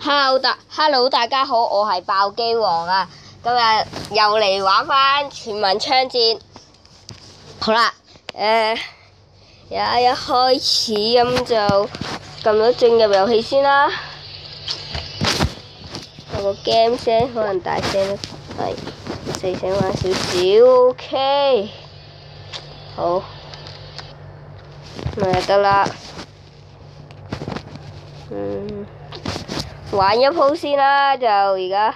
Hello 大家好，我係爆機王啊！今日又嚟玩翻全民槍戰。好啦，一開始咁就撳咗進入遊戲先啦。個 game 聲可能大聲啲，係細聲玩少少 ，OK。好，咪得啦。玩一鋪先啦，就而家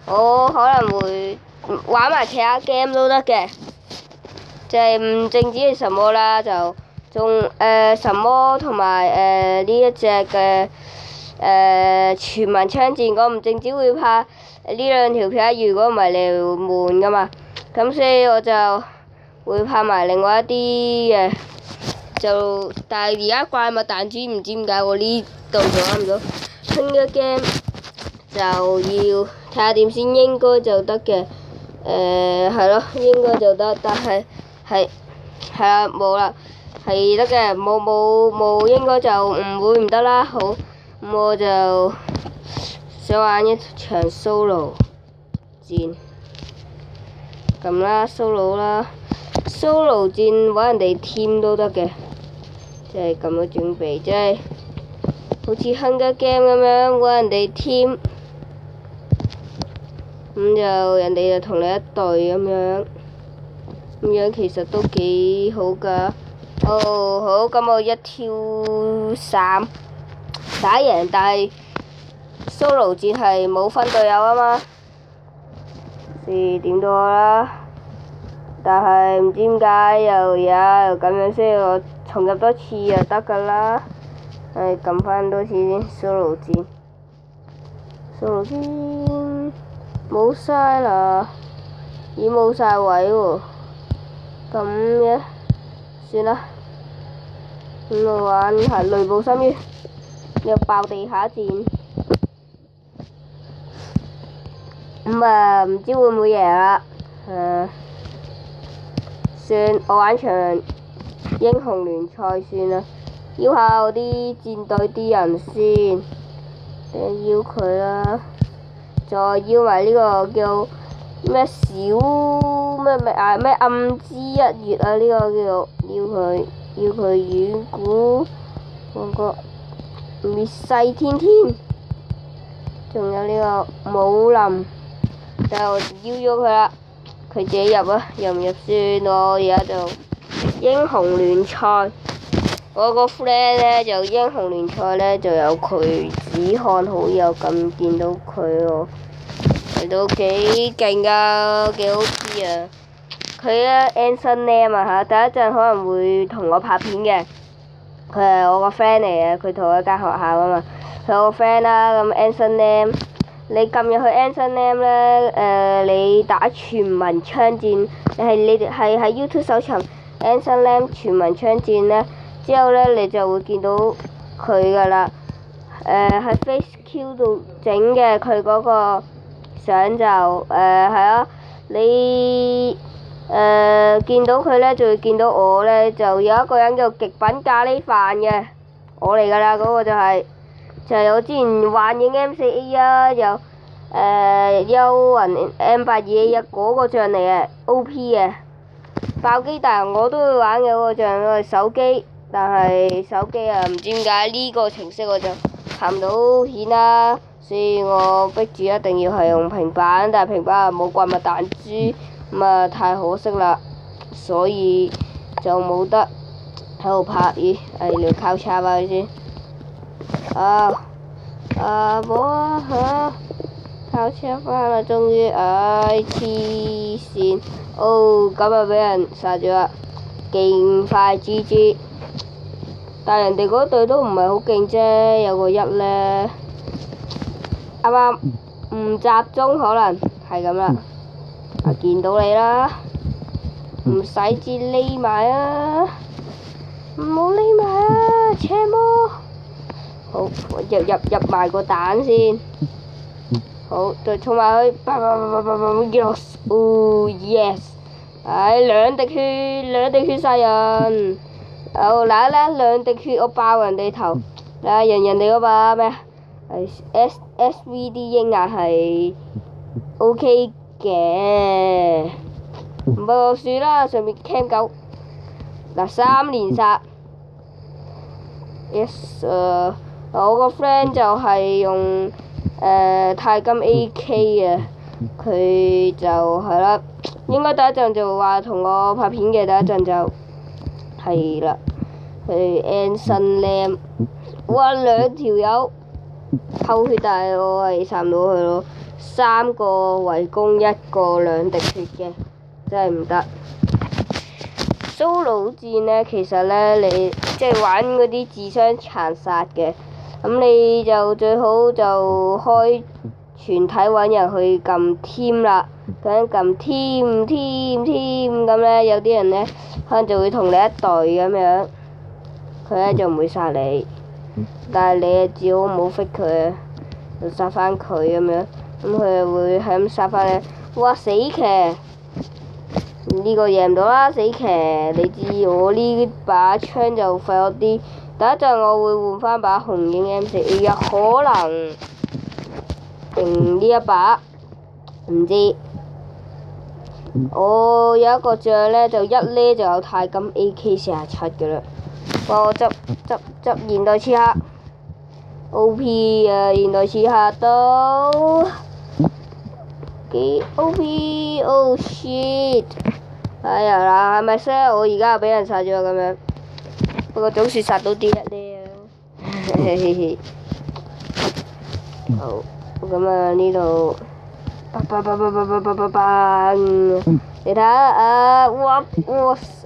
我可能會玩埋其他 game 都得嘅，就係唔淨止係什麼啦，就仲什麼同埋呢一隻嘅全民槍戰，我唔淨止會拍呢兩條片，如果唔係你會悶噶嘛，咁所以我就會拍埋另外一啲嘅，但係而家怪物彈珠唔知點解我呢度做唔到。新嘅 game 就要睇下點先，應該就得嘅。係咯，應該就得，但係係啦，冇啦，係得嘅，冇應該就唔會唔得啦。好，咁我就想玩一場 solo 戰，咁啦 solo 啦 ，solo 戰揾人哋 team 都得嘅，即係咁樣準備，即係。好似《Hunger Game》咁樣揾人哋 team，咁就人哋就同你一隊咁樣，咁樣其實都幾好㗎。哦，好，咁我一挑三打贏，但係 solo 戰係冇分隊友啊嘛，是點都好啦。但係唔知點解又咁樣，所以我重入多次就得㗎啦。撳翻多次先 ，solo 戰冇晒啦，已冇晒位喎，咁嘅，算啦，咁我玩係雷暴深淵，又爆地下戰，咁唔知會唔會贏啦，算我玩場英雄聯賽算啦。邀下我啲戰隊啲人先，邀佢啦，再邀埋呢個叫咩咩暗之一月啊，呢個叫做邀佢遠古嗰個滅世天天，仲有呢個武林，就邀咗佢啦，佢自己入啊，入唔入算，我而家就英雄聯賽。我個 friend 咧就英雄聯賽咧就有佢只看好友，咁見到佢喎，佢都幾勁㗎，幾好知啊！佢咧 Anson Lam 啊嚇，第一陣可能會同我拍片嘅，佢係我個 friend 嚟嘅，佢同我一間學校啊嘛，佢我個 friend 啦，咁 Anson Lam，你撳入去 Anson Lam 咧，你打全民槍戰，你係喺 YouTube 搜尋 Anson Lam 全民槍戰咧。之後咧，你就會見到佢噶啦，喺 FaceQ 度整嘅佢嗰個相就係啊，你見到佢咧，就會見到我咧，就有一個人叫極品咖喱飯嘅，我嚟噶啦，嗰個就係我之前幻影 M4A 啊，又幽魂 M82A1 嗰個像嚟嘅 OP 嘅，爆機大人我都會玩嘅嗰個像，我係手機。但係手機唔知點解呢個程式我就拍唔到片啦，所以我逼住一定要係用平板，但係平板冇怪物彈珠，咁太可惜啦，所以就冇得喺度拍。咦，嚟交叉吧先。冇啊嚇！交叉翻啦，終於，黐線，咁啊俾人殺咗啦，勁快 GG。但人哋嗰隊都唔係好勁啫，有個一咧，啱啱唔集中，可能係咁啦。見到你啦，唔使至匿埋啊，唔好匿埋啊，邪魔！好，入埋個蛋先。好，再衝埋去，yes！兩滴血殺人。好，嗱兩滴血我爆人哋頭，人哋嗰把咩係 SVD 英壓係 OK 嘅，不過算啦，上面 Cam 9嗱3連殺 ，yes 我個 friend 就係用鈦金 AK 啊，佢就係啦，應該第一陣就話同我拍片嘅，第一陣就係啦，佢 Anson Lam， 哇2條友扣血，但係我係殺唔到佢咯，3個圍攻1個2滴血嘅，真係唔得。Solo 戰呢，其實呢，你即係玩嗰啲自相殘殺嘅，咁你就最好就開全體揾人去撳 team 啦，咁撳 team 咁呢，有啲人呢，可能就會同你一隊咁樣，佢呢就唔會殺你，但係你只好唔好 fit 佢，就殺翻佢咁樣，咁佢就會係咁殺翻你，哇死騎！呢個贏唔到啦，死騎！你知我呢把槍就廢咗啲，第一陣我會換翻把紅影 M4， 有可能定呢一把，唔知。我有一個將呢，就一呢就有鈦金 AK47嘅啦。哇！我執現代刺客 OP 啊！現代刺客都幾 OP，oh shit！哎呀嗱，係咪先？我而家又俾人殺咗咁樣，不過總算殺到啲一呢。嘿嘿嘿。好，咁啊呢度，你睇下啊，哇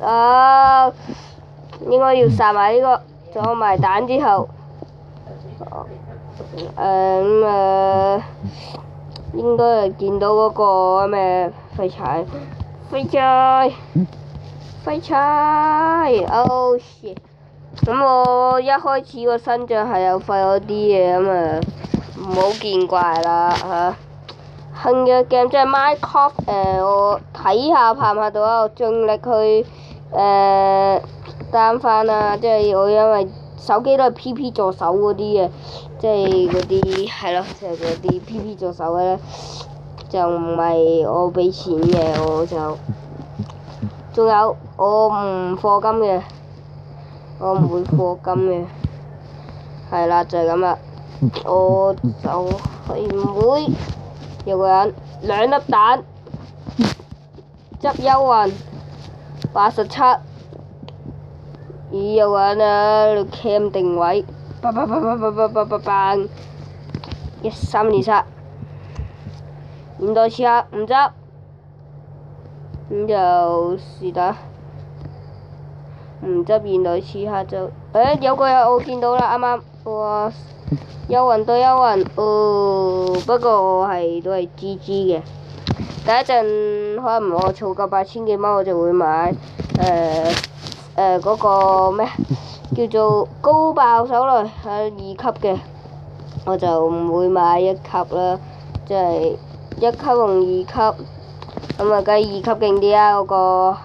啊，應該要殺埋呢個，裝埋彈之後，應該係見到嗰個咩廢柴。廢柴 ！Oh shit！咁我一開始個新將係有廢咗啲嘢，咁啊唔好見怪啦嚇。新嘅 game 即係 Minecraft， 我睇下拍唔拍到啊，我盡力去down 翻啦，即係我因為手機都係 PP 助手嗰啲嘅，即係嗰啲係咯，即係嗰啲 PP 助手嘅咧。就唔係我俾錢嘅，我就仲有我唔課金嘅，我唔會課金嘅，係啦就係咁啦，我就係唔會有個人2粒彈執幽魂87，有個人喺度 cam 定位，bang 3連殺。現代刺客唔執，咁就是但，唔執現代刺客就，有個我見到啦，啱啱，哇，幽魂對幽魂，不過我都係 GG 嘅，第一陣可能我儲夠8000幾蚊，我就會買，嗰個咩叫做高爆手雷係2級嘅，我就唔會買1級啦，即係。1級同2級，咁啊梗係2級勁啲啦嗰個，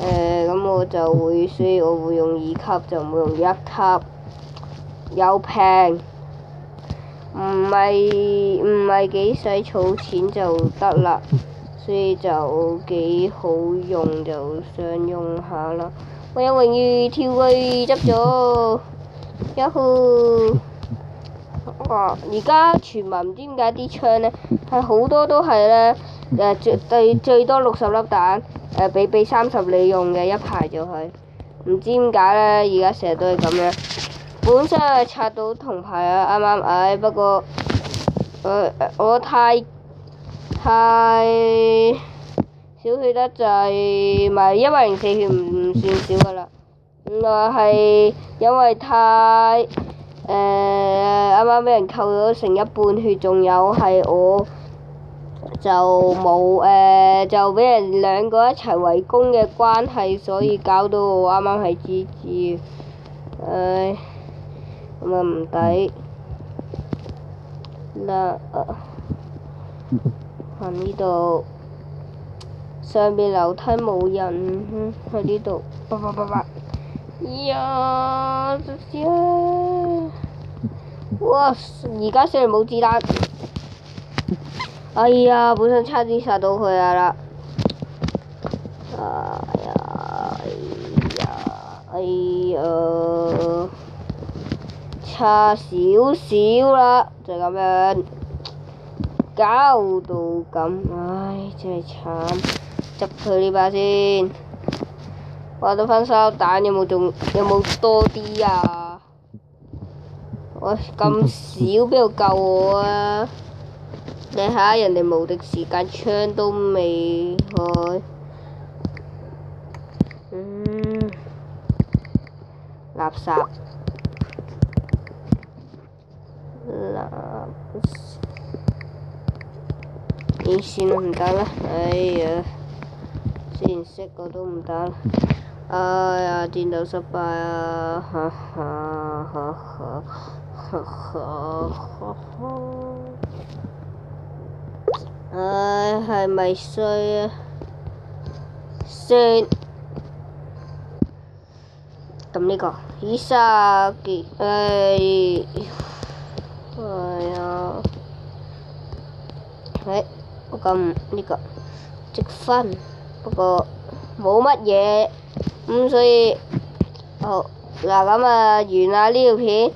咁我就會，所以我會用2級，就唔會用1級，又平，唔係幾使儲錢就得啦，所以就幾好用，就想用下啦。我有榮譽跳去執咗，Yahoo！哇！而家傳聞唔知點解啲槍呢，係好多都係呢，最多60粒彈，俾30你用嘅，一排就係，唔知點解呢，而家成日都係咁樣。本身係刷到銅牌啊，啱啱，不過，我太少血得滯，咪104血唔算少噶啦，原來係因為太。啱啱俾人扣咗成1半血，仲有係我就冇就俾人2個一齊圍攻嘅關係，所以搞到我啱啱係 GG，唉，咁啊唔抵嗱，喺呢度上邊樓梯冇人，喺呢度，呀，哇！而家雖然冇子彈，哎呀，本身差啲殺到佢啦。哎呀，差少少啦，就咁樣，搞到咁，唉，真係慘。執佢呢把先。我得翻3粒彈，有冇多啲啊？喂，咁少邊度夠我啊？你睇下人哋無敵時間槍都未開。垃圾。咦，算啦，唔得啦，哎呀，之前識過都唔得啦。哎呀，戰鬥失敗啊！哈哈哈哈哈哈哈哈！唉，係咪衰啊？先撳呢個伊莎傑，哎呀，我撳呢個積分，不過冇乜嘢。咁所以，好嗱咁啊，完啦呢條片。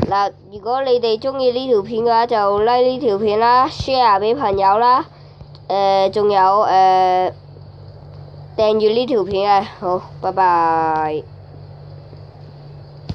嗱，如果你哋中意呢條片嘅話，就 like 呢條片啦 ，share 俾朋友啦。仲有訂閱呢條片啊。好，拜拜。